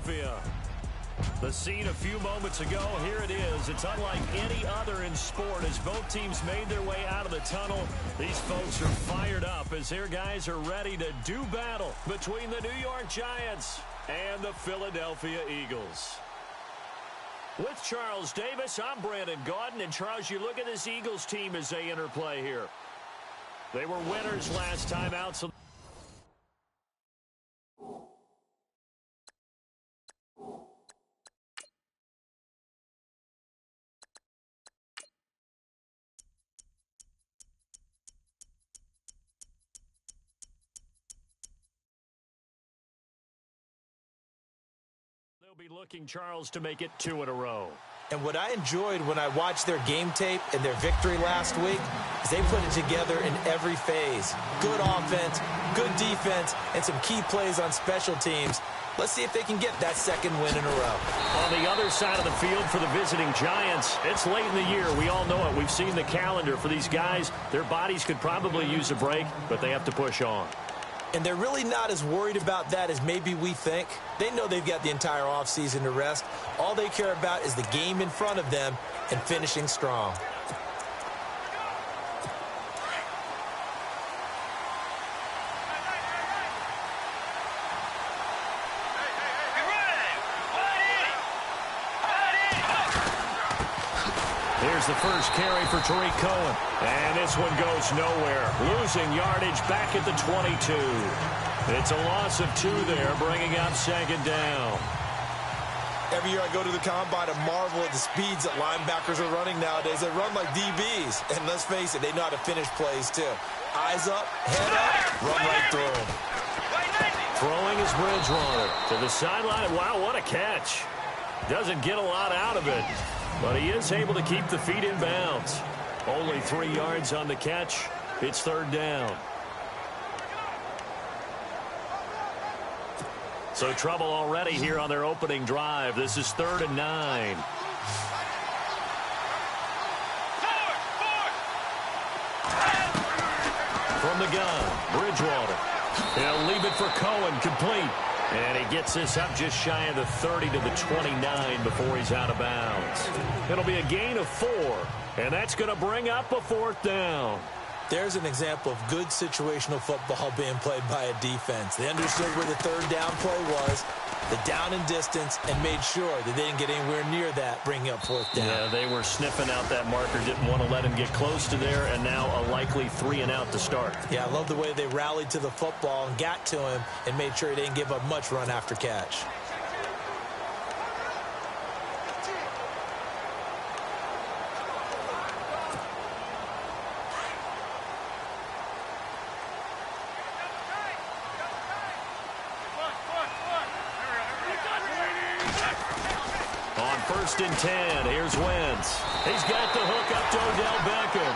Philadelphia. The scene a few moments ago, here it is. It's unlike any other in sport as both teams made their way out of the tunnel. These folks are fired up as their guys are ready to do battle between the New York Giants and the Philadelphia Eagles. With Charles Davis, I'm Brandon Gaudin. And Charles, you look at this Eagles team as they interplay here. They were winners last time out, so they'll be looking, Charles, to make it 2 in a row. And what I enjoyed when I watched their game tape and their victory last week is they put it together in every phase. Good offense, good defense, and some key plays on special teams. Let's see if they can get that second win in a row. On the other side of the field for the visiting Giants, it's late in the year. We all know it. We've seen the calendar for these guys. Their bodies could probably use a break, but they have to push on. And they're really not as worried about that as maybe we think. They know they've got the entire offseason to rest. All they care about is the game in front of them and finishing strong. Here's the first carry for Tariq Cohen. And this one goes nowhere. Losing yardage back at the 22. It's a loss of 2 there, bringing up second down. Every year I go to the combine, I marvel at the speeds that linebackers are running nowadays. They run like DBs. And let's face it, they know how to finish plays too. Eyes up, head up, run right through them. Throwing his Bridgewater to the sideline. Wow, what a catch. Doesn't get a lot out of it, but he is able to keep the feet in bounds. Only 3 yards on the catch. It's third down. So trouble already here on their opening drive. This is 3rd and 9. From the gun, Bridgewater. He'll leave it for Cohen, complete. And he gets this up just shy of the 30 to the 29 before he's out of bounds. It'll be a gain of 4, and that's going to bring up a 4th down. There's an example of good situational football being played by a defense. They understood where the 3rd down play was, the down and distance, and made sure that they didn't get anywhere near that, bringing up 4th down. Yeah, they were sniffing out that marker, didn't want to let him get close to there, and now a likely 3 and out to start. Yeah, I love the way they rallied to the football and got to him and made sure he didn't give up much run after catch. First and 10. Here's Wentz. He's got the hook up to Odell Beckham.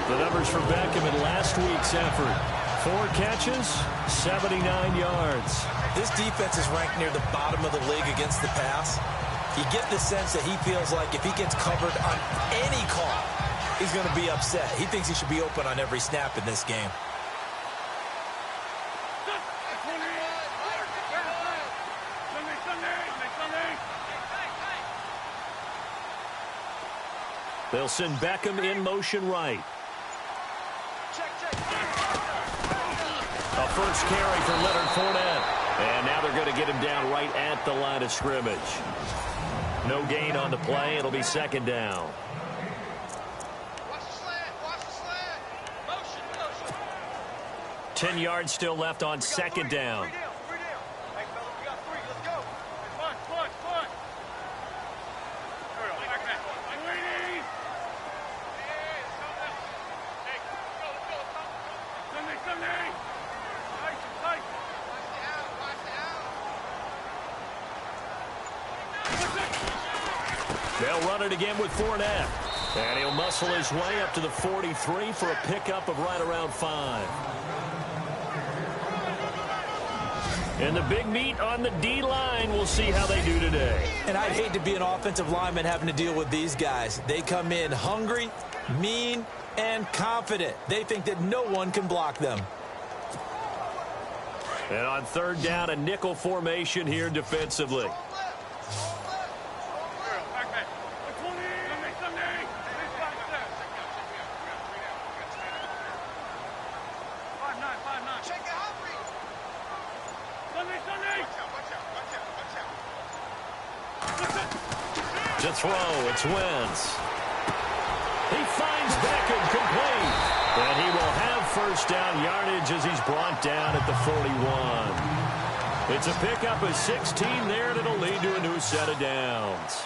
The numbers for Beckham in last week's effort. 4 catches, 79 yards. This defense is ranked near the bottom of the league against the pass. You get the sense that he feels like if he gets covered on any call, he's going to be upset. He thinks he should be open on every snap in this game. They'll send Beckham in motion right. A first carry for Leonard Fournette. And now they're going to get him down right at the line of scrimmage. No gain on the play. It'll be second down. Watch the slant. Watch the slant. Motion. 10 yards still left on second down. They'll run it again with Fournette. And he'll muscle his way up to the 43 for a pickup of right around 5. And the big meat on the D-line. We'll see how they do today. And I'd hate to be an offensive lineman having to deal with these guys. They come in hungry, mean, and confident. They think that no one can block them. And on third down, a nickel formation here defensively. To throw, it's Wentz. He finds Beckham complete. And he will have first down yardage as he's brought down at the 41. It's a pickup of 16 there, and it'll lead to a new set of downs.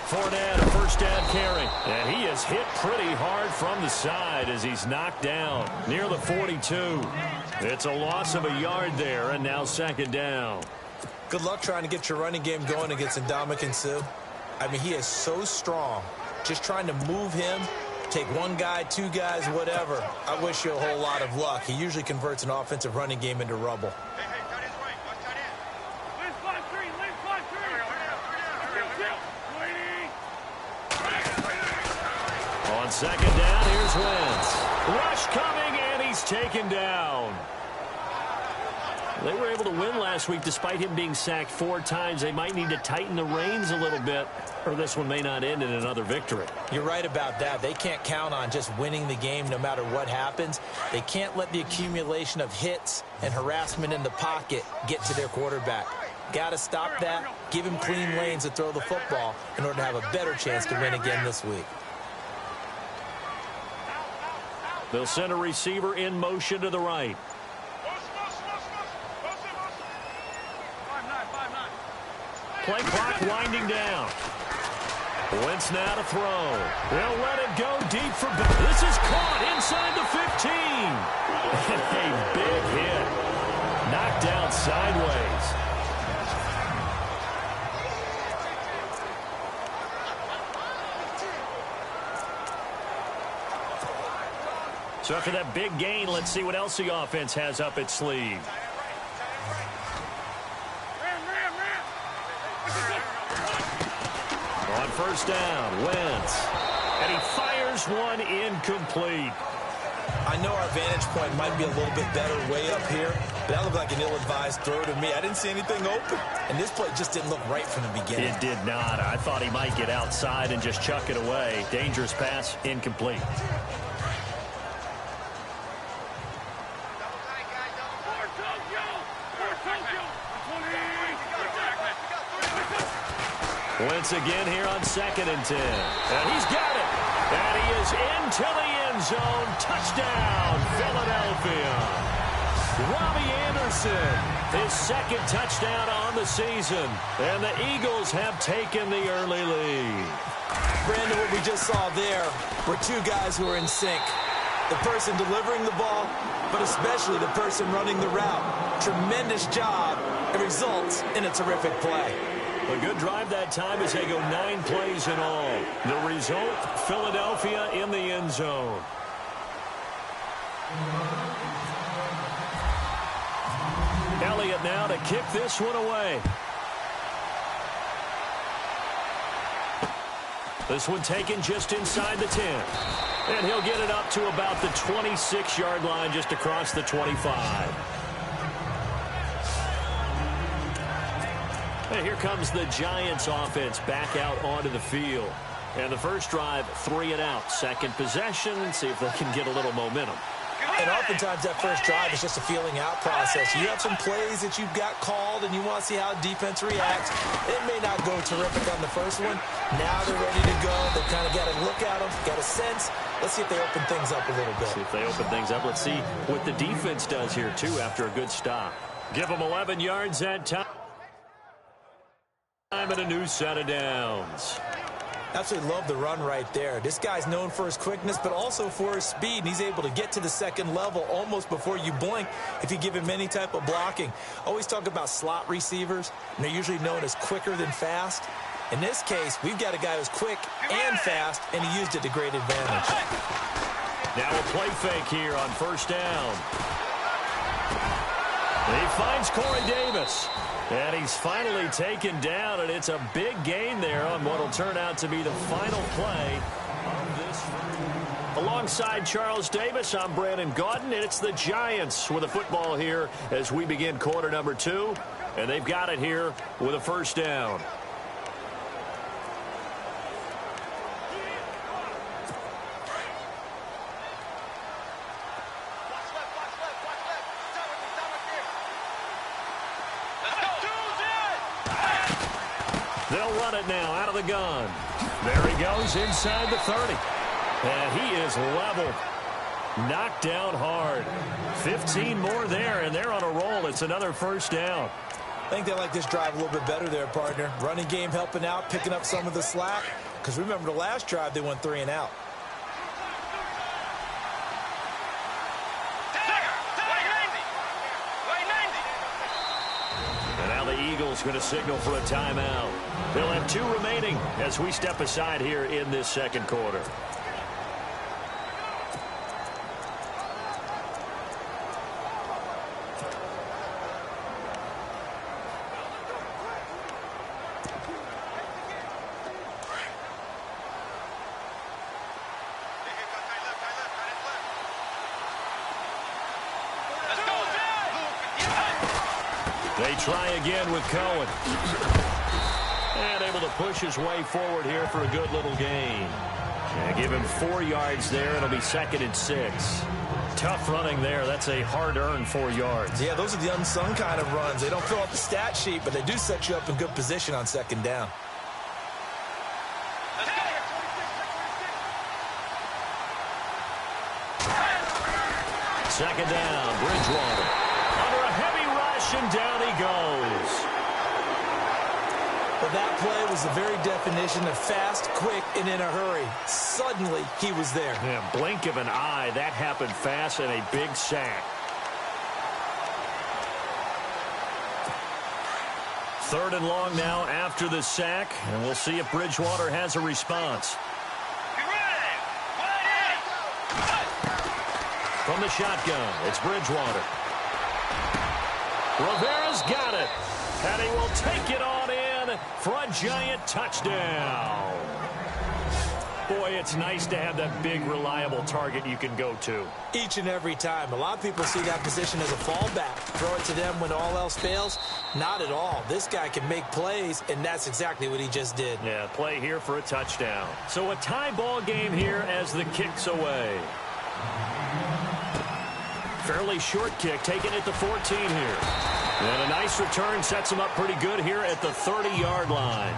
Fournette, a first down carry. And he is hit pretty hard from the side as he's knocked down near the 42. It's a loss of a yard there, and now second down. Good luck trying to get your running game going against Ndamukong Suh. I mean, he is so strong. Just trying to move him, take one guy, two guys, whatever. I wish you a whole lot of luck. He usually converts an offensive running game into rubble. On second down, here's Wentz. Rush coming, and he's taken down. They were able to win last week despite him being sacked 4 times. They might need to tighten the reins a little bit, or this one may not end in another victory. You're right about that. They can't count on just winning the game no matter what happens. They can't let the accumulation of hits and harassment in the pocket get to their quarterback. Got to stop that, give him clean lanes to throw the football in order to have a better chance to win again this week. They'll send a receiver in motion to the right. Play clock winding down. Wentz now to throw. They'll let it go deep for Bill. This is caught inside the 15. A big hit. Knocked down sideways. So after that big gain, let's see what else the offense has up its sleeve. On first down, Wentz. And he fires one incomplete. I know our vantage point might be a little bit better way up here, but that looked like an ill-advised throw to me. I didn't see anything open, and this play just didn't look right from the beginning. It did not. I thought he might get outside and just chuck it away. Dangerous pass, incomplete. Wentz again here on 2nd and 10. And he's got it. And he is into the end zone. Touchdown, Philadelphia. Robbie Anderson, his 2nd touchdown on the season. And the Eagles have taken the early lead. Brandon, what we just saw there were 2 guys who are in sync. The person delivering the ball, but especially the person running the route. Tremendous job. It results in a terrific play. A good drive that time as they go 9 plays in all. The result, Philadelphia in the end zone. Elliott now to kick this one away. This one taken just inside the 10. And he'll get it up to about the 26-yard line, just across the 25. And here comes the Giants offense back out onto the field. And the first drive, 3 and out. Second possession, see if they can get a little momentum. And oftentimes that first drive is just a feeling out process. You have some plays that you've got called and you want to see how defense reacts. It may not go terrific on the first one. Now they're ready to go. They've kind of got to look at them, got a sense. Let's see if they open things up a little bit. See if they open things up. Let's see what the defense does here, too, after a good stop. Give them 11 yards that time. And a new set of downs. Absolutely love the run right there. This guy's known for his quickness, but also for his speed. And he's able to get to the second level almost before you blink if you give him any type of blocking. Always talk about slot receivers, and they're usually known as quicker than fast. In this case, we've got a guy who's quick and fast, and he used it to great advantage. Now a play fake here on first down. He finds Corey Davis. And he's finally taken down, and it's a big gain there on what will turn out to be the final play Alongside Charles Davis, I'm Brandon Gaudin, and it's the Giants with a football here as we begin quarter number 2, and they've got it here with a first down. They'll run it now out of the gun. There he goes inside the 30. And he is level. Knocked down hard. 15 more there, and they're on a roll. It's another first down. I think they like this drive a little bit better there, partner. Running game helping out, picking up some of the slack. Because remember the last drive, they went 3 and out. And now the Eagles going to signal for a timeout. They'll have 2 remaining as we step aside here in this second quarter. They try again with Cohen. And able to push his way forward here for a good little gain. And give him 4 yards there. It'll be 2nd and 6. Tough running there. That's a hard-earned 4 yards. Yeah, those are the unsung kind of runs. They don't fill out the stat sheet, but they do set you up in good position on 2nd down. Second down, Bridgewater. Under a heavy rush, and down he goes. But that play was the very definition of fast, quick, and in a hurry. Suddenly, he was there. Yeah, blink of an eye. That happened fast, and a big sack. 3rd and long now after the sack, and we'll see if Bridgewater has a response. From the shotgun, it's Bridgewater. Rivera's got it, and he will take it on in for a Giant touchdown. Boy, it's nice to have that big, reliable target you can go to. Each and every time. A lot of people see that position as a fallback. Throw it to them when all else fails. Not at all. This guy can make plays, and that's exactly what he just did. Yeah, play here for a touchdown. So a tie ball game here as the kick's away. Fairly short kick, taken at the 14 here. And a nice return sets him up pretty good here at the 30-yard line.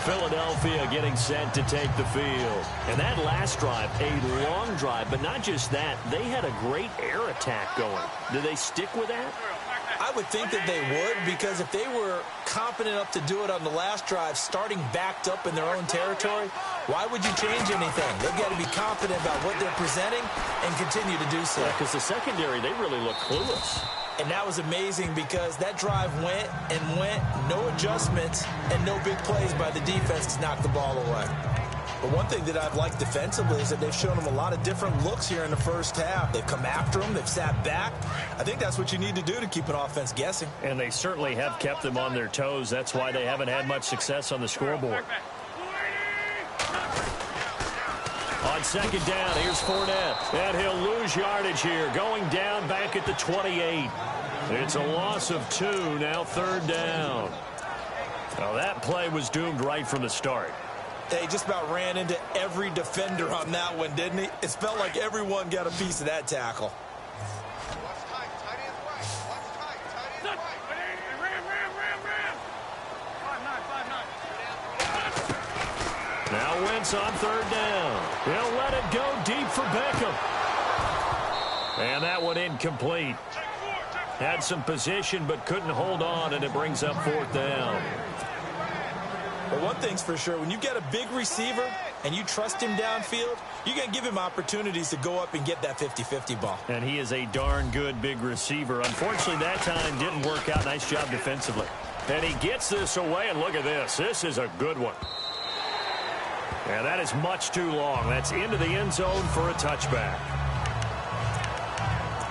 Philadelphia getting set to take the field. And that last drive, a long drive, but not just that. They had a great air attack going. Do they stick with that? I would think that they would, because if they were confident enough to do it on the last drive, starting backed up in their own territory, why would you change anything? They've got to be confident about what they're presenting and continue to do so. Yeah, because the secondary, they really look clueless. And that was amazing because that drive went and went, no adjustments, and no big plays by the defense to knock the ball away. But one thing that I've liked defensively is that they've shown them a lot of different looks here in the first half. They've come after them. They've sat back. I think that's what you need to do to keep an offense guessing. And they certainly have kept them on their toes. That's why they haven't had much success on the scoreboard. On 2nd down, here's Fournette. And he'll lose yardage here. Going down back at the 28. It's a loss of 2, now 3rd down. Now that play was doomed right from the start. They just about ran into every defender on that one, didn't he? It felt like everyone got a piece of that tackle. Now Wentz on 3rd down. He'll let it go deep for Beckham. And that one incomplete. Had some position but couldn't hold on, and it brings up 4th down. But one thing's for sure, when you get a big receiver and you trust him downfield, you're going to give him opportunities to go up and get that 50-50 ball. And he is a darn good big receiver. Unfortunately, that time didn't work out. Nice job defensively. And he gets this away, and look at this. This is a good one. And that is much too long. That's into the end zone for a touchback.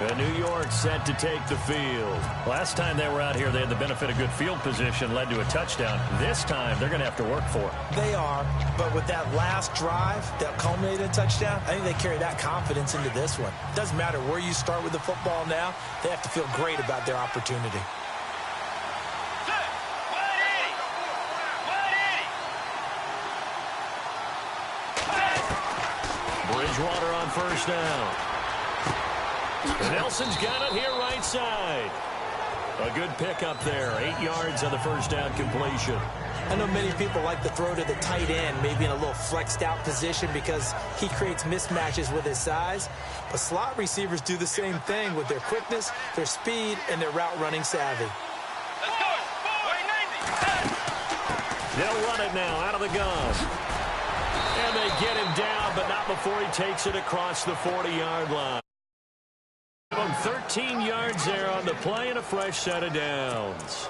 And New York set to take the field. Last time they were out here, they had the benefit of good field position, led to a touchdown. This time, they're going to have to work for it. They are, but with that last drive that culminated in a touchdown, I think they carry that confidence into this one. Doesn't matter where you start with the football now, they have to feel great about their opportunity. Bridgewater on first down. Nelson's got it here right side. A good pickup there. 8 yards on the first down completion. I know many people like to throw to the tight end, maybe in a little flexed out position because he creates mismatches with his size. But slot receivers do the same thing with their quickness, their speed, and their route running savvy. They'll run it now out of the gun. And they get him down, but not before he takes it across the 40-yard line. 13 yards there on the play and a fresh set of downs.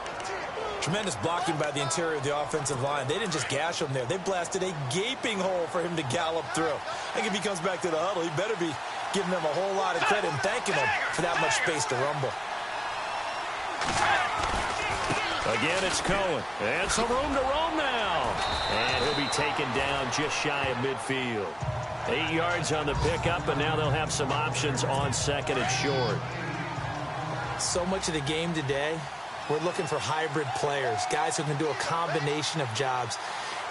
Tremendous blocking by the interior of the offensive line. They didn't just gash him there. They blasted a gaping hole for him to gallop through. I think if he comes back to the huddle, he better be giving them a whole lot of credit and thanking them for that much space to rumble. Again, it's Cohen. And some room to roam now. And he'll be taken down just shy of midfield. 8 yards on the pickup, and now they'll have some options on second and short. So much of the game today, we're looking for hybrid players, guys who can do a combination of jobs.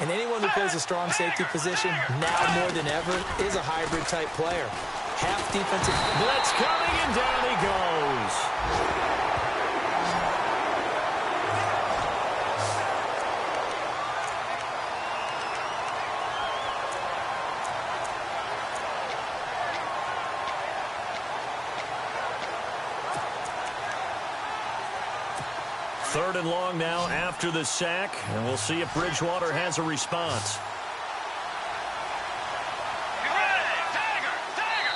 And anyone who plays a strong safety position, now more than ever, is a hybrid type player. Half defensive. Blitz coming, and down he goes. Third and long now after the sack, and we'll see if Bridgewater has a response. Tiger.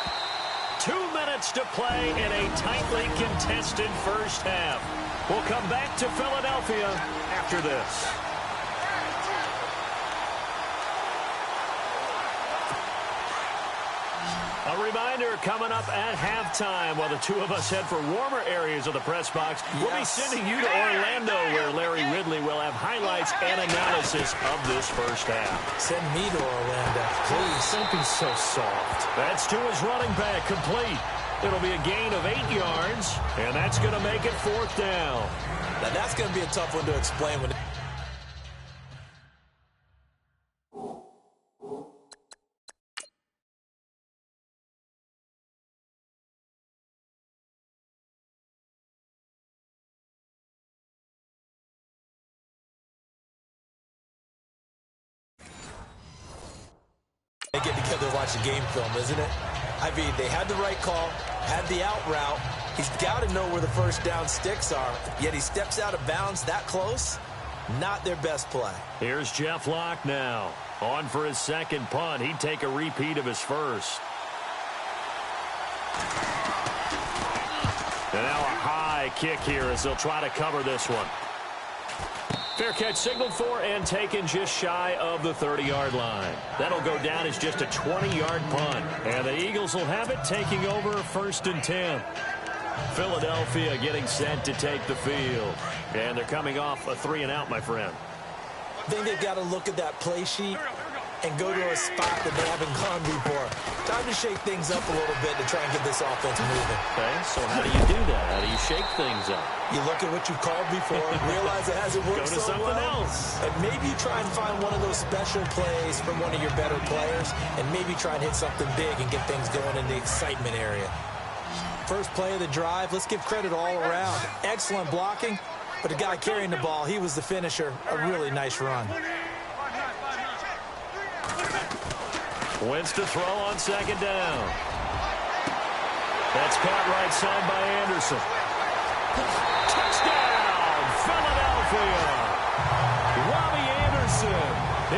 2 minutes to play in a tightly contested first half. We'll come back to Philadelphia after this. A reminder coming up at halftime while the two of us head for warmer areas of the press box. We'll be sending you to Orlando where Larry Ridley will have highlights and analysis of this first half. Send me to Orlando, please. Don't be so soft. That's to his running back, complete. It'll be a gain of 8 yards, and that's going to make it fourth down. Now that's going to be a tough one to explain when they get together to watch a game film, isn't it? I mean, they had the right call, had the out route. He's got to know where the first down sticks are, yet he steps out of bounds that close. Not their best play. Here's Jeff Locke now. On for his second punt. He'd take a repeat of his first. And now a high kick here as they'll try to cover this one. Fair catch signaled for and taken just shy of the 30-yard line. That'll go down as just a 20-yard punt. And the Eagles will have it, taking over first and 10. Philadelphia getting set to take the field. And they're coming off a 3-and-out, my friend. I think they've got to look at that play sheet and go to a spot that they haven't gone before. Time to shake things up a little bit to try and get this offense moving. Okay, so how do you do that? How do you shake things up? You look at what you called before, realize it hasn't worked so well. Go to something else. And maybe you try and find one of those special plays from one of your better players, and maybe try and hit something big and get things going in the excitement area. First play of the drive, let's give credit all around. Excellent blocking, but the guy carrying the ball, he was the finisher. A really nice run. Wentz to throw on second down. That's caught right side by Anderson. Touchdown, Philadelphia. Robbie Anderson,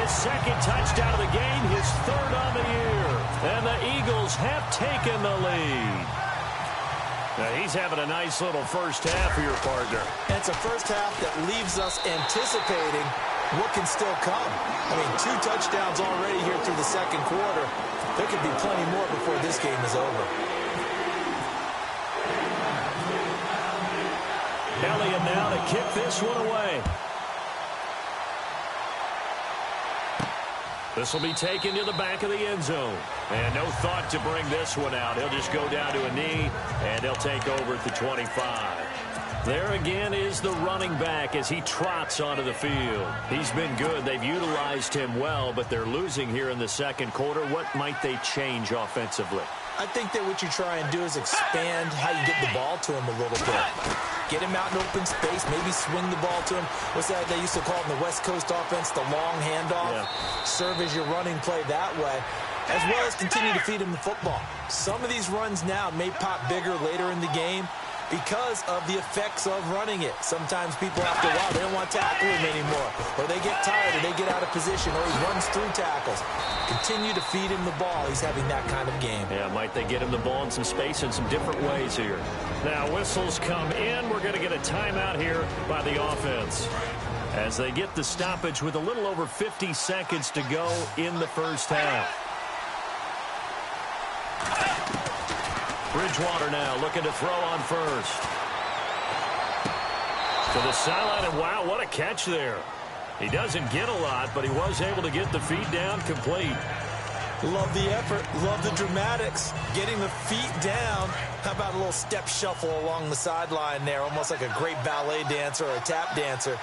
his second touchdown of the game, his third on the year. And the Eagles have taken the lead. Now he's having a nice little first half for your partner. And it's a first half that leaves us anticipating what can still come. I mean, 2 touchdowns already here through the second quarter. There could be plenty more before this game is over. Elliott now to kick this one away. This will be taken to the back of the end zone. And no thought to bring this one out. He'll just go down to a knee, and he'll take over at the 25. There again is the running back as he trots onto the field. He's been good. They've utilized him well, but they're losing here in the second quarter. What might they change offensively? I think that what you try and do is expand how you get the ball to him a little bit. Get him out in open space, maybe swing the ball to him. What's that they used to call in the West Coast offense, the long handoff? Yeah. Serve as your running play that way, as well as continue to feed him the football. Some of these runs now may pop bigger later in the game because of the effects of running it. Sometimes people, after a while, they don't want to tackle him anymore, or they get tired, or they get out of position, or he runs through tackles. Continue to feed him the ball. He's having that kind of game. Yeah, might they get him the ball in some space in some different ways here. Now, whistles come in. We're going to get a timeout here by the offense as they get the stoppage with a little over 50 seconds to go in the first half. Bridgewater now looking to throw on first. To the sideline, and wow, what a catch there. He doesn't get a lot, but he was able to get the feet down complete. Love the effort. Love the dramatics. Getting the feet down. How about a little step shuffle along the sideline there, almost like a great ballet dancer or a tap dancer.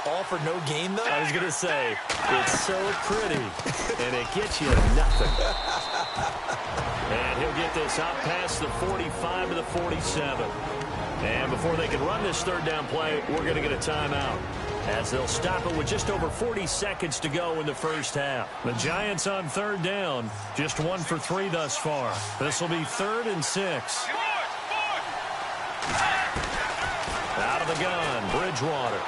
All for no gain, though? I was going to say, it's so pretty, and it gets you nothing. And he'll get this out past the 45 to the 47. And before they can run this third down play, we're going to get a timeout, as they'll stop it with just over 40 seconds to go in the first half. The Giants on third down, just 1 for 3 thus far. This will be 3rd and 6. Out of the gun, Bridgewater.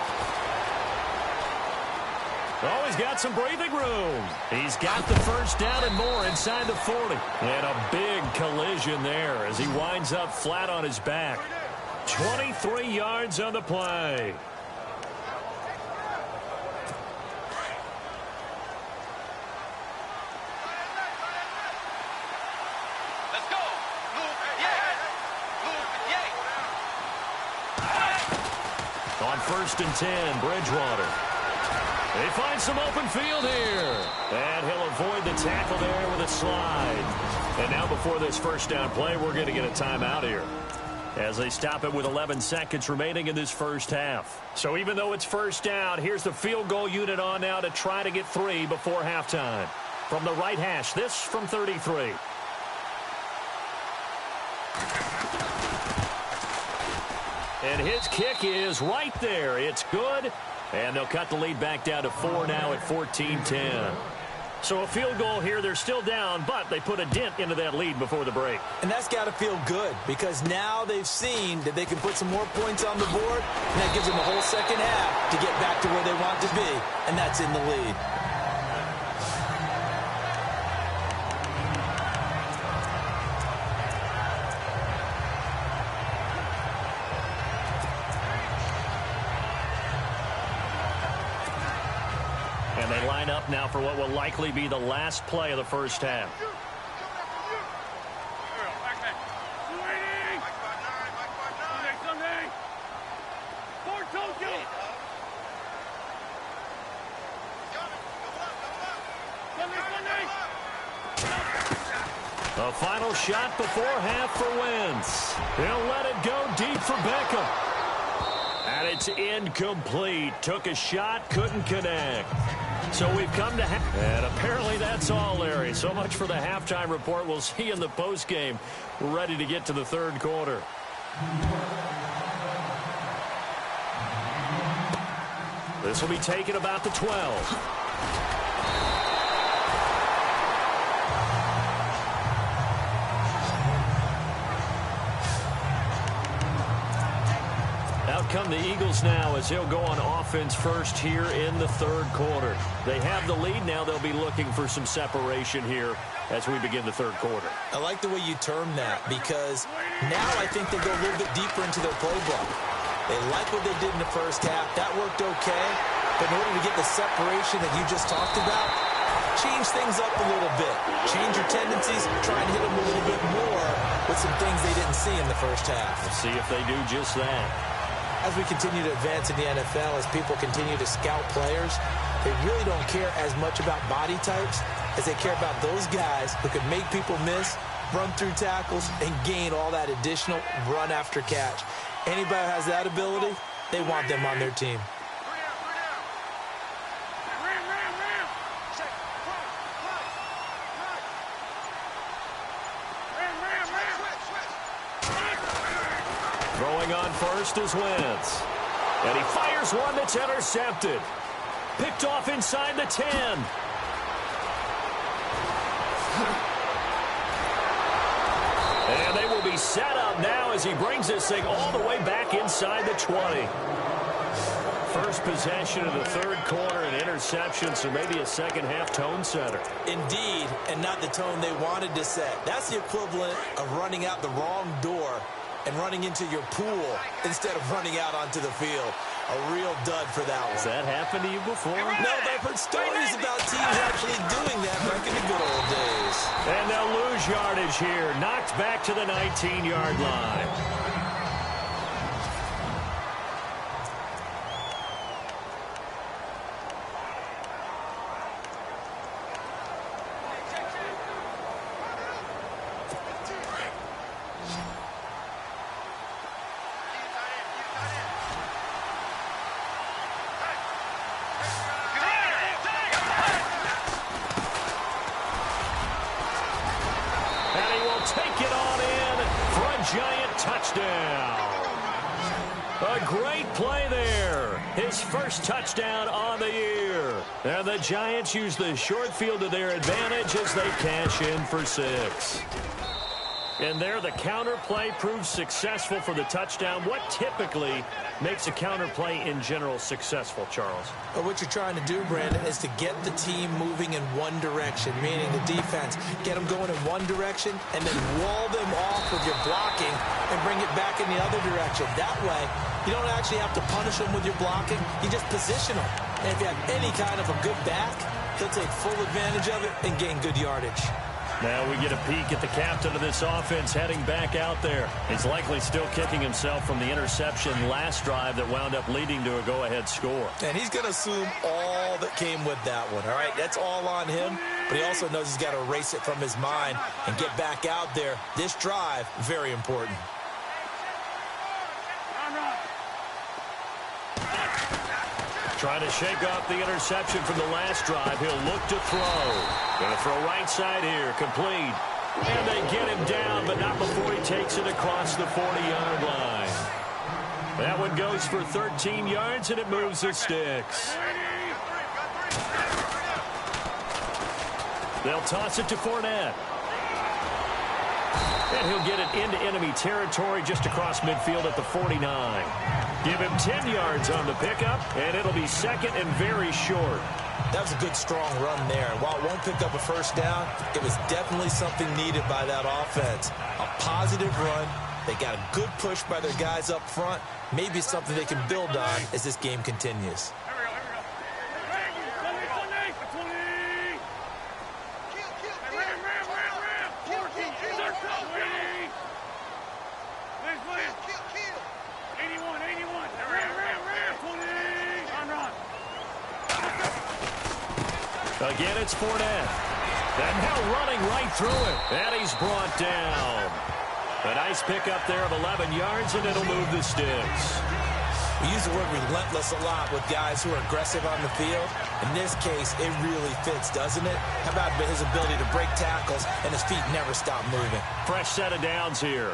Oh, he's got some breathing room. He's got the first down and more inside the 40. And a big collision there as he winds up flat on his back. 23 yards on the play. Let's go. On 1st and 10, Bridgewater. They find some open field here. And he'll avoid the tackle there with a slide. And now before this first down play, we're going to get a timeout here, as they stop it with 11 seconds remaining in this first half. So even though it's first down, here's the field goal unit on now to try to get 3 before halftime. From the right hash, this from 33. And his kick is right there. It's good. And they'll cut the lead back down to 4 now at 14-10. So a field goal here. They're still down, but they put a dent into that lead before the break. And that's got to feel good, because now they've seen that they can put some more points on the board, and that gives them a whole second half to get back to where they want to be, and that's in the lead. And they line up now for what will likely be the last play of the first half. A final shot before half for Wentz. He'll let it go deep for Beckham. And it's incomplete. Took a shot, couldn't connect. So we've come to half. And apparently that's all, Larry. So much for the halftime report. We'll see you in the postgame. We're ready to get to the third quarter. This will be taken about the 12. Come the Eagles now, as he'll go on offense first here in the third quarter. They have the lead now. They'll be looking for some separation here as we begin the third quarter. I like the way you term that, because now I think they go a little bit deeper into their playbook. They like what they did in the first half. That worked okay. But in order to get the separation that you just talked about, change things up a little bit. Change your tendencies. Try and hit them a little bit more with some things they didn't see in the first half. We'll see if they do just that. as we continue to advance in the NFL, as people continue to scout players, they really don't care as much about body types as they care about those guys who can make people miss, run through tackles, and gain all that additional run after catch. Anybody who has that ability, they want them on their team. Throwing on first is Wentz. And he fires one that's intercepted. Picked off inside the 10. And they will be set up now as he brings this thing all the way back inside the 20. First possession of the third quarter, an interception, so maybe a second-half tone setter. Indeed, and not the tone they wanted to set. That's the equivalent of running out the wrong door and running into your pool instead of running out onto the field. A real dud for that one. Has that happened to you before? No, but I've heard stories about teams actually doing that back in the good old days. And they'll lose yardage here. Knocked back to the 19-yard line. Take it on in for a giant touchdown. A great play there. His first touchdown on the year. And the Giants use the short field to their advantage as they cash in for 6. And there the counter play proves successful for the touchdown. What typically makes a counter play in general successful, Charles? Well, what you're trying to do, Brandon, is to get the team moving in one direction, meaning the defense, get them going in one direction and then wall them off with your blocking and bring it back in the other direction. That way, you don't actually have to punish them with your blocking. You just position them. And if you have any kind of a good back, he'll take full advantage of it and gain good yardage. Now we get a peek at the captain of this offense heading back out there. He's likely still kicking himself from the interception last drive that wound up leading to a go-ahead score. And he's going to assume all that came with that one, all right? That's all on him, but he also knows he's got to erase it from his mind and get back out there. This drive, very important. Trying to shake off the interception from the last drive. He'll look to throw. Going to throw right side here. Complete. And they get him down, but not before he takes it across the 40-yard line. That one goes for 13 yards, and it moves the sticks. They'll toss it to Fournette. And he'll get it into enemy territory just across midfield at the 49. Give him 10 yards on the pickup, and it'll be second and very short. That was a good, strong run there. While it won't pick up a first down, it was definitely something needed by that offense. A positive run. They got a good push by their guys up front. Maybe something they can build on as this game continues. Again, it's Fournette. And now running right through it. And he's brought down. A nice pickup there of 11 yards, and it'll move the sticks. We use the word relentless a lot with guys who are aggressive on the field. In this case, it really fits, doesn't it? How about his ability to break tackles and his feet never stop moving? Fresh set of downs here.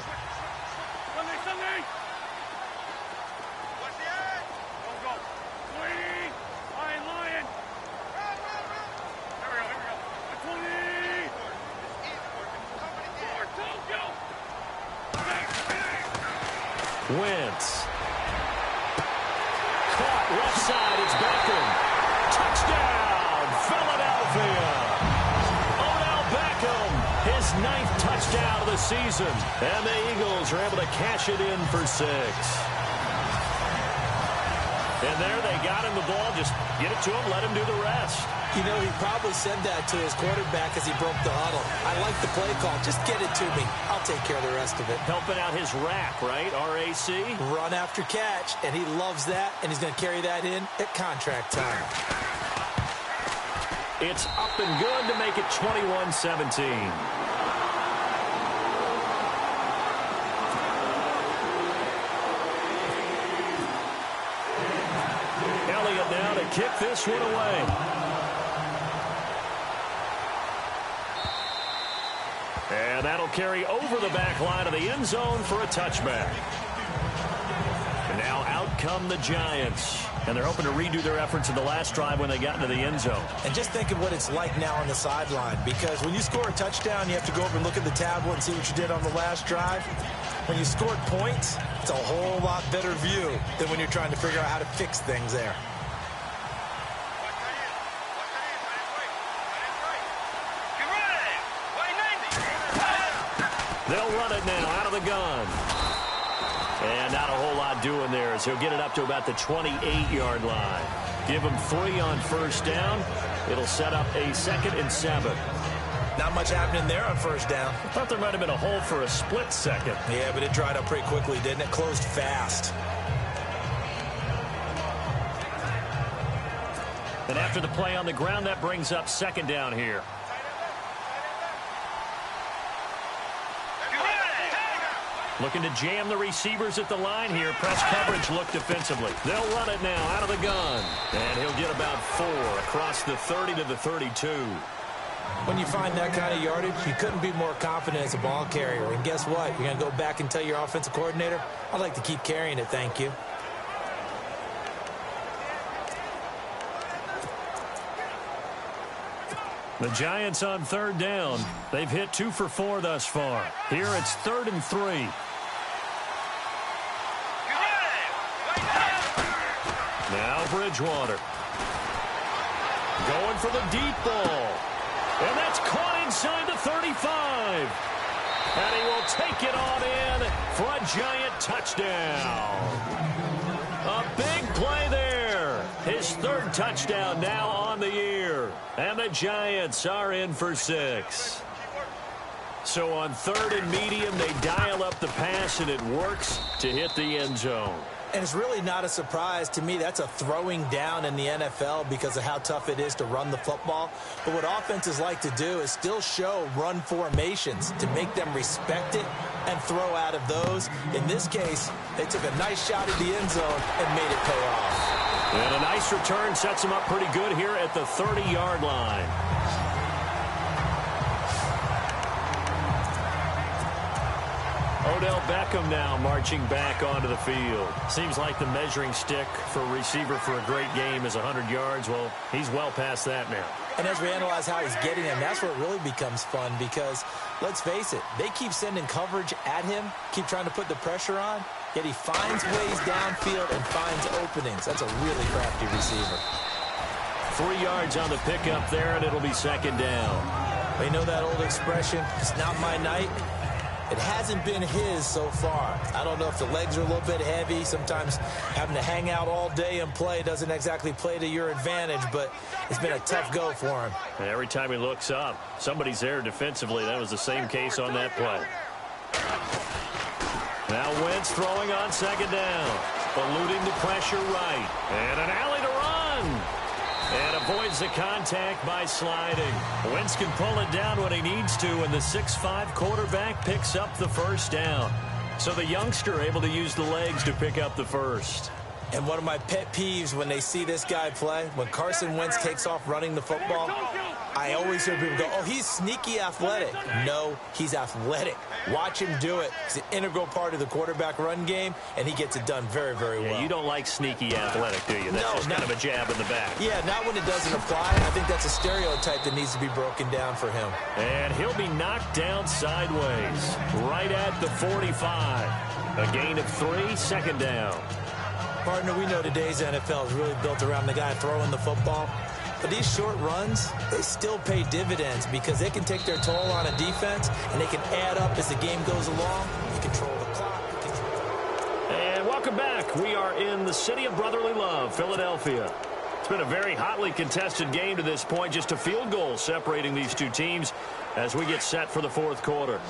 Wentz. Caught left side. It's Beckham. Touchdown, Philadelphia. Odell Beckham, his 9th touchdown of the season. And the Eagles are able to cash it in for 6. And there they got him the ball. Just get it to him, let him do the rest. You know, he probably said that to his quarterback as he broke the huddle. I like the play call. Just get it to me. I'll take care of the rest of it. Helping out his rack, right? RAC. Run after catch, and he loves that, and he's going to carry that in at contract time. It's up and good to make it 21-17. Now to kick this one away. And that'll carry over the back line of the end zone for a touchback. And now out come the Giants. And they're hoping to redo their efforts in the last drive when they got into the end zone. And just think of what it's like now on the sideline. Because when you score a touchdown, you have to go over and look at the tablet and see what you did on the last drive. When you scored points, it's a whole lot better view than when you're trying to figure out how to fix things there. They'll run it now out of the gun. And not a whole lot doing there as he'll get it up to about the 28-yard line. Give him 3 on first down. It'll set up a 2nd and 7. Not much happening there on first down. I thought there might have been a hole for a split second. Yeah, but it dried up pretty quickly, didn't it? Closed fast. And after the play on the ground, that brings up 2nd down here. Looking to jam the receivers at the line here. Press coverage look defensively. They'll run it now out of the gun. And he'll get about 4 across the 30 to the 32. When you find that kind of yardage, you couldn't be more confident as a ball carrier. And guess what? You're going to go back and tell your offensive coordinator, I'd like to keep carrying it, thank you. The Giants on 3rd down. They've hit 2 for 4 thus far. Here it's 3rd and 3. Now Bridgewater. Going for the deep ball. And that's caught inside the 35. And he will take it on in for a Giant touchdown. A big play there. His 3rd touchdown now on the year. And the Giants are in for 6. So on 3rd and medium, they dial up the pass, and it works to hit the end zone. And it's really not a surprise to me. That's a throwing down in the NFL because of how tough it is to run the football. But what offenses like to do is still show run formations to make them respect it and throw out of those. In this case, they took a nice shot at the end zone and made it pay off. And a nice return sets them up pretty good here at the 30-yard line. Odell Beckham now marching back onto the field. Seems like the measuring stick for a receiver for a great game is 100 yards. Well, he's well past that now. And as we analyze how he's getting him, that's where it really becomes fun because, let's face it, they keep sending coverage at him, keep trying to put the pressure on, yet he finds ways downfield and finds openings. That's a really crafty receiver. 3 yards on the pickup there, and it'll be 2nd down. You know that old expression, it's not my night? It hasn't been his so far. I don't know if the legs are a little bit heavy. Sometimes having to hang out all day and play doesn't exactly play to your advantage, but it's been a tough go for him. And every time he looks up, somebody's there defensively. That was the same case on that play. Now Wentz throwing on 2nd down. Eluding the pressure right. And an alley to run. And avoids the contact by sliding. Wentz can pull it down when he needs to, and the 6'5" quarterback picks up the 1st down. So the youngster able to use the legs to pick up the 1st. And one of my pet peeves when they see this guy play, when Carson Wentz takes off running the football, I always hear people go, oh, he's sneaky athletic. No, he's athletic. Watch him do it. It's an integral part of the quarterback run game, and he gets it done very, very well. Yeah, you don't like sneaky athletic, do you? That's just kind of a jab in the back. Yeah, not when it doesn't apply. I think that's a stereotype that needs to be broken down for him. And he'll be knocked down sideways, right at the 45. A gain of 3, 2nd down. Partner, we know today's NFL is really built around the guy throwing the football. But these short runs, they still pay dividends because they can take their toll on a defense, and they can add up as the game goes along. You control the clock. And welcome Welcome back. We are in the city of brotherly love, Philadelphia. It's been a very hotly contested game to this point. Just a field goal separating these two teams as we get set for the fourth quarter.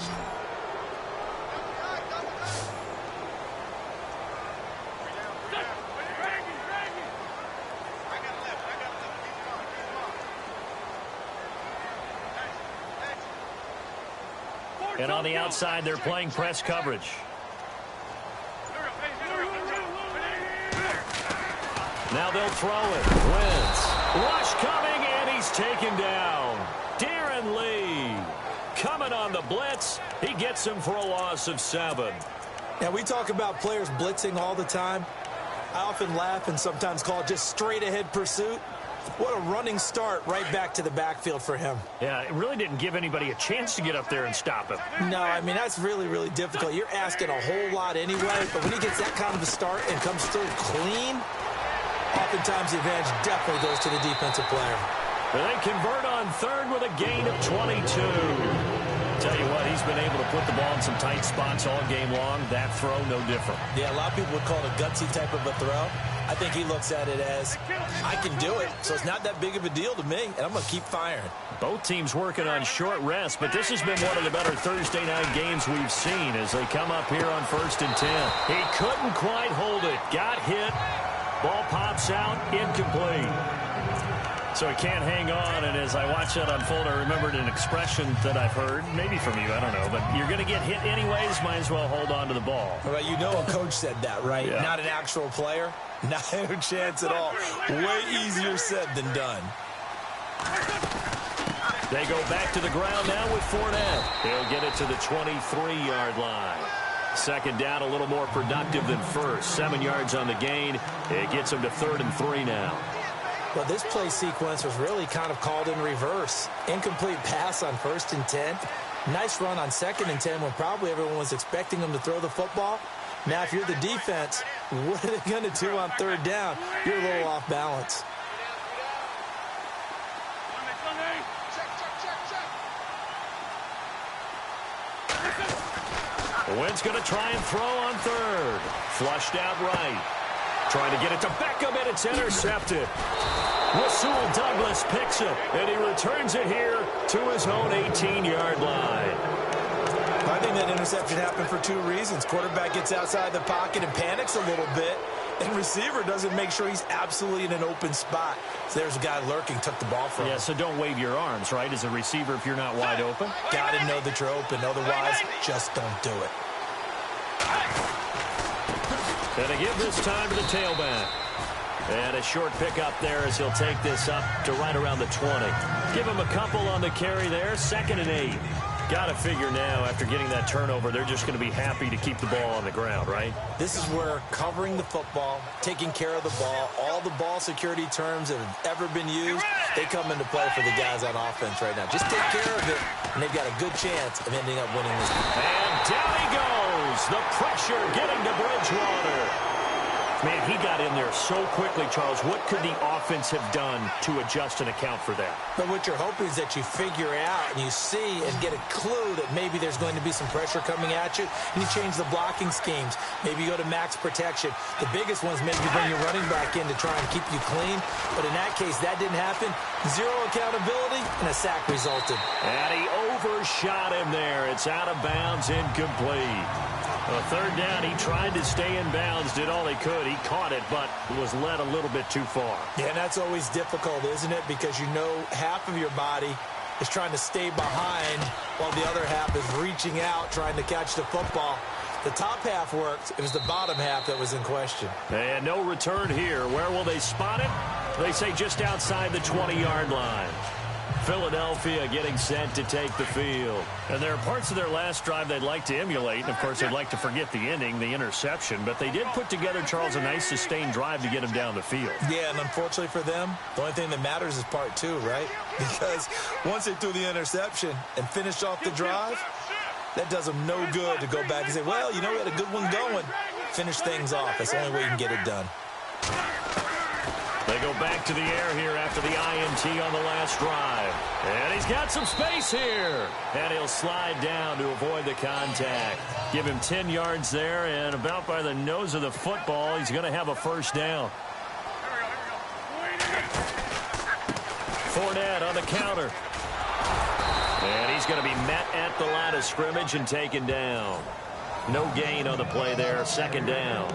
And on the outside, they're playing press coverage. Now they'll throw it. Wentz. Rush coming, and he's taken down. Darren Lee coming on the blitz. He gets him for a loss of 7. Now, we talk about players blitzing all the time. I often laugh and sometimes call it just straight-ahead pursuit. What a running start right back to the backfield for him. Yeah, it really didn't give anybody a chance to get up there and stop him. No, I mean, that's really, really difficult. You're asking a whole lot anyway, but when he gets that kind of a start and comes through clean, oftentimes the advantage definitely goes to the defensive player. And they convert on third with a gain of 22. Tell you what, he's been able to put the ball in some tight spots all game long. That throw, no different. Yeah, a lot of people would call it a gutsy type of a throw. I think he looks at it as, I can do it, so it's not that big of a deal to me, and I'm going to keep firing. Both teams working on short rest, but this has been one of the better Thursday night games we've seen as they come up here on 1st and 10. He couldn't quite hold it. Got hit. Ball pops out. Incomplete. So he can't hang on, and as I watch that unfold, I remembered an expression that I've heard, maybe from you, I don't know, but you're going to get hit anyways, might as well hold on to the ball. Well, you know a coach said that, right? Yeah. Not an actual player. Not a chance at all. Way easier said than done. They go back to the ground now with Fournette. He'll get it to the 23-yard line. Second down, a little more productive than first. 7 yards on the gain. It gets him to 3rd and 3 now. Well, this play sequence was really kind of called in reverse. Incomplete pass on 1st and 10. Nice run on 2nd and 10 when probably everyone was expecting him to throw the football. Now, if you're the defense, what are they going to do on 3rd down? You're a little off balance. Wentz going to try and throw on 3rd. Flushed out right. Trying to get it to Beckham, and it's intercepted. Rasul Douglas picks it, and he returns it here to his own 18-yard line. I think that interception happened for 2 reasons. Quarterback gets outside the pocket and panics a little bit, and receiver doesn't make sure he's absolutely in an open spot. So there's a guy lurking, took the ball from him. Yeah, so don't wave your arms, right, as a receiver if you're not wide open. Got to know that you're open. Otherwise, just don't do it. And they give this time to the tailback. And a short pickup there as he'll take this up to right around the 20. Give him a couple on the carry there. 2nd and 8. Got to figure now, after getting that turnover, they're just going to be happy to keep the ball on the ground, right? This is where covering the football, taking care of the ball, all the ball security terms that have ever been used, they come into play for the guys on offense right now. Just take care of it, and they've got a good chance of ending up winning this game. And down he goes. The pressure getting to Bridgewater. Man, he got in there so quickly, Charles. What could the offense have done to adjust and account for that? But what you're hoping is that you figure out and you see and get a clue that maybe there's going to be some pressure coming at you, and you change the blocking schemes. Maybe you go to max protection. The biggest one is maybe bring your running back in to try and keep you clean. But in that case, that didn't happen. 0 accountability, and a sack resulted. And he overshot him there. It's out of bounds, incomplete. A 3rd down, he tried to stay in bounds, did all he could. He caught it, but was led a little bit too far. Yeah, and that's always difficult, isn't it? Because you know half of your body is trying to stay behind while the other half is reaching out, trying to catch the football. The top half worked. It was the bottom half that was in question. And no return here. Where will they spot it? They say just outside the 20-yard line. Philadelphia getting set to take the field. And there are parts of their last drive they'd like to emulate. And, of course, they'd like to forget the ending, the interception. But they did put together, Charles, a nice sustained drive to get him down the field. Yeah, and unfortunately for them, the only thing that matters is part 2, right? Because once they threw the interception and finished off the drive, that does them no good to go back and say, well, you know, we had a good one going. Finish things off. That's the only way you can get it done. They go back to the air here after the INT on the last drive. And he's He's got some space here. And he'll slide down to avoid the contact. Give him 10 yards there, and about by the nose of the football, he's going to have a first down. Fournette on the counter. And he's going to be met at the line of scrimmage and taken down. No gain on the play there, second down.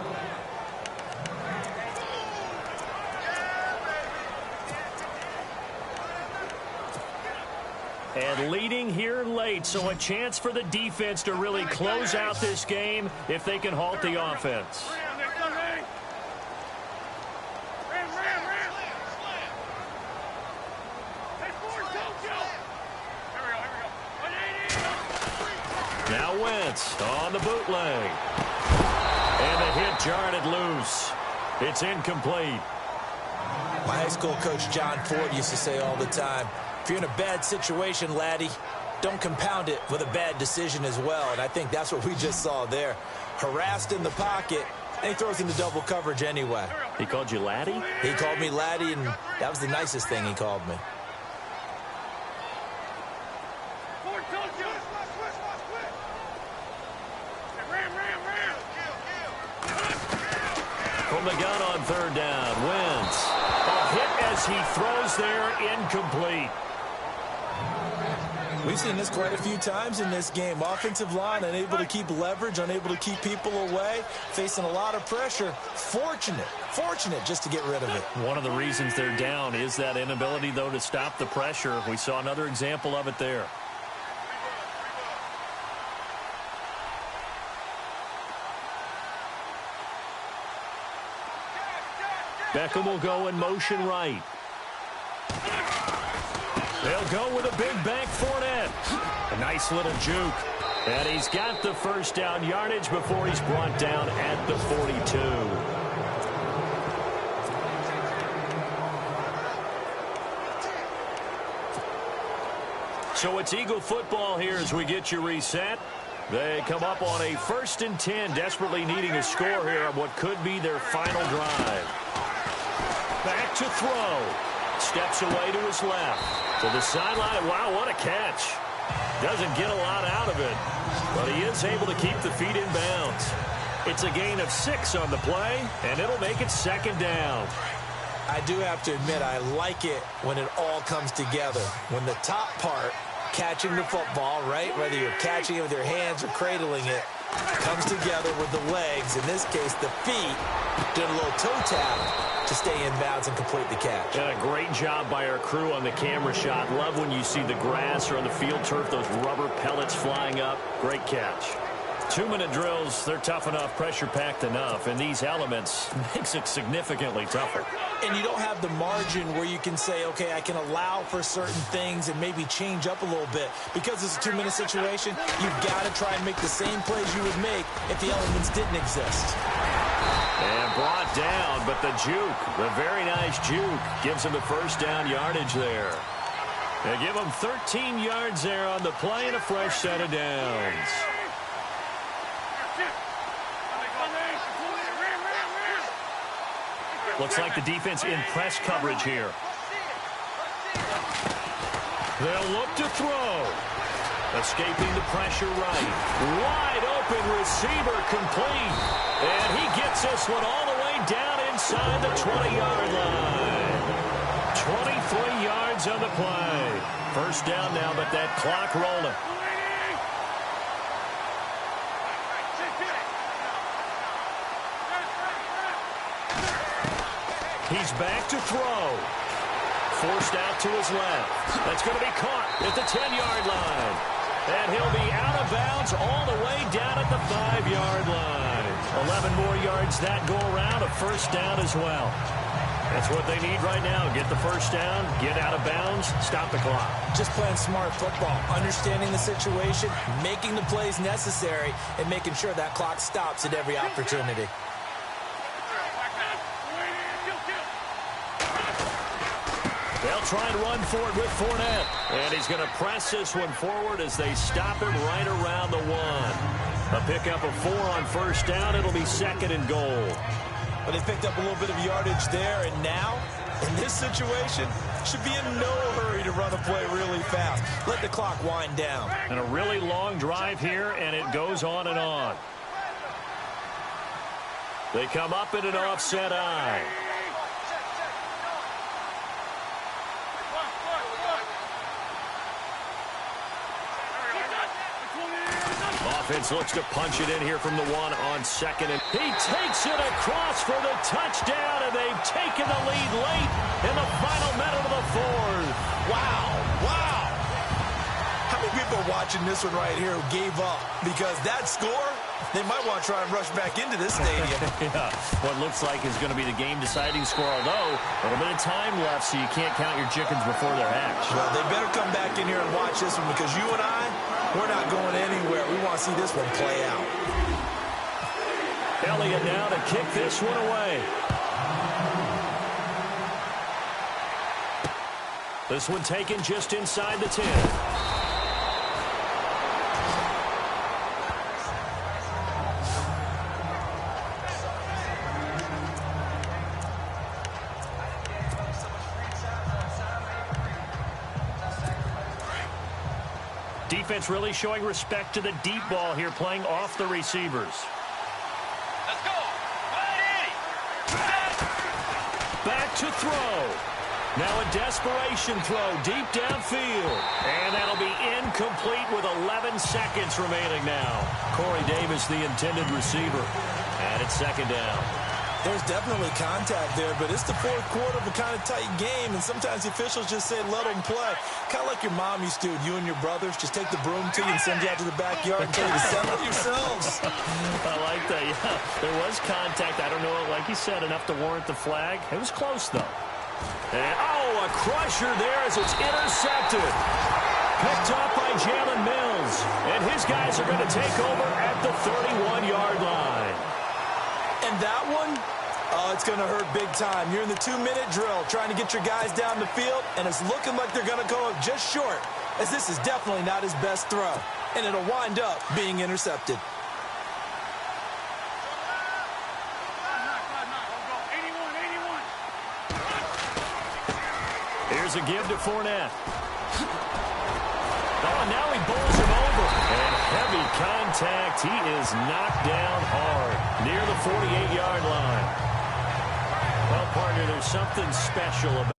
And leading here late, so a chance for the defense to really close out this game if they can halt the offense. Now Wentz on the bootleg. And the hit jarred it loose. It's incomplete. My high school coach John Ford used to say all the time, if you're in a bad situation, laddie, don't compound it with a bad decision as well. And I think that's what we just saw there. Harassed in the pocket, and he throws into double coverage anyway. He called you laddie? He called me laddie, and that was the nicest thing he called me. From the gun on third down, Wentz. A hit as he throws there, incomplete. We've seen this quite a few times in this game. Offensive line unable to keep leverage, unable to keep people away, facing a lot of pressure. Fortunate just to get rid of it. One of the reasons they're down is that inability, though, to stop the pressure. We saw another example of it there. Beckham will go in motion right. They'll go with a big bank Fournette. A nice little juke. And he's got the first down yardage before he's brought down at the 42. So it's Eagle football here as we get you reset. They come up on a 1st and 10, desperately needing a score here on what could be their final drive. Back to throw. Steps away to his left. To the sideline. Wow, what a catch. Doesn't get a lot out of it, but he is able to keep the feet in bounds. It's a gain of 6 on the play, and it'll make it second down. I do have to admit, I like it when it all comes together. When the top part, catching the football, right, whether you're catching it with your hands or cradling it, comes together with the legs, in this case the feet, doing a little toe tap to stay in bounds and complete the catch. And a great job by our crew on the camera shot. Love when you see the grass or on the field turf, those rubber pellets flying up. Great catch. 2-minute drills, they're tough enough, pressure-packed enough, and these elements makes it significantly tougher. And you don't have the margin where you can say, okay, I can allow for certain things and maybe change up a little bit. Because it's a 2-minute situation, you've got to try and make the same plays you would make if the elements didn't exist. And brought down, but the juke, the very nice juke, gives him the first down yardage there. They give him 13 yards there on the play and a fresh set of downs. Looks like the defense in press coverage here. They'll look to throw. Escaping the pressure right. Wide open receiver complete. And he gets this one all the way down inside the 20-yard line. 23 yards on the play. First down now, but that clock rolling. He's back to throw. Forced out to his left. That's going to be caught at the 10-yard line. And he'll be out of bounds all the way down at the 5-yard line. 11 more yards that go around, a first down as well. That's what they need right now. Get the first down, get out of bounds, stop the clock. Just playing smart football, understanding the situation, making the plays necessary, and making sure that clock stops at every opportunity. They'll try and run for it with Fournette. And he's going to press this one forward as they stop him right around the 1. A pickup of 4 on first down. It'll be second and goal. But they picked up a little bit of yardage there, and now, in this situation, should be in no hurry to run a play really fast. let the clock wind down. And a really long drive here, and it goes on and on. They come up in an offset eye. Offense looks to punch it in here from the one on second. And he takes it across for the touchdown, and they've taken the lead late in the final minute of the fourth. Wow, wow. How many people are watching this one right here who gave up? Because that score, they might want to try and rush back into this stadium. Yeah, what looks like is going to be the game-deciding score, although a little bit of time left, so you can't count your chickens before they're hatched. Well, they better come back in here and watch this one, because you and I, we're not going anywhere. We want to see this one play out. Elliott now to kick this one away. This one taken just inside the 10. Defense really showing respect to the deep ball here, playing off the receivers. Let's go. Back to throw. Now a desperation throw deep downfield. And that'll be incomplete with 11 seconds remaining now. Corey Davis, the intended receiver. And it's second down. There's definitely contact there, but it's the fourth quarter of a kind of tight game, and sometimes the officials just say, let them play. Kind of like your mom used to, you and your brothers just take the broom to you and send you out to the backyard and tell you to settle it yourselves. I like that, yeah. There was contact. I don't know, like you said, enough to warrant the flag. It was close, though. And, oh, a crusher there as it's intercepted. Picked off by Jalen Mills. And his guys are going to take over at the 31-yard line. And that one, it's going to hurt big time. You're in the 2-minute drill trying to get your guys down the field, and it's looking like they're going to go up just short, as this is definitely not his best throw, and it'll wind up being intercepted. Here's a give to Fournette. Oh, and now he bowls him over. And heavy contact. He is knocked down hard near the 48-yard line. Well, partner, there's something special about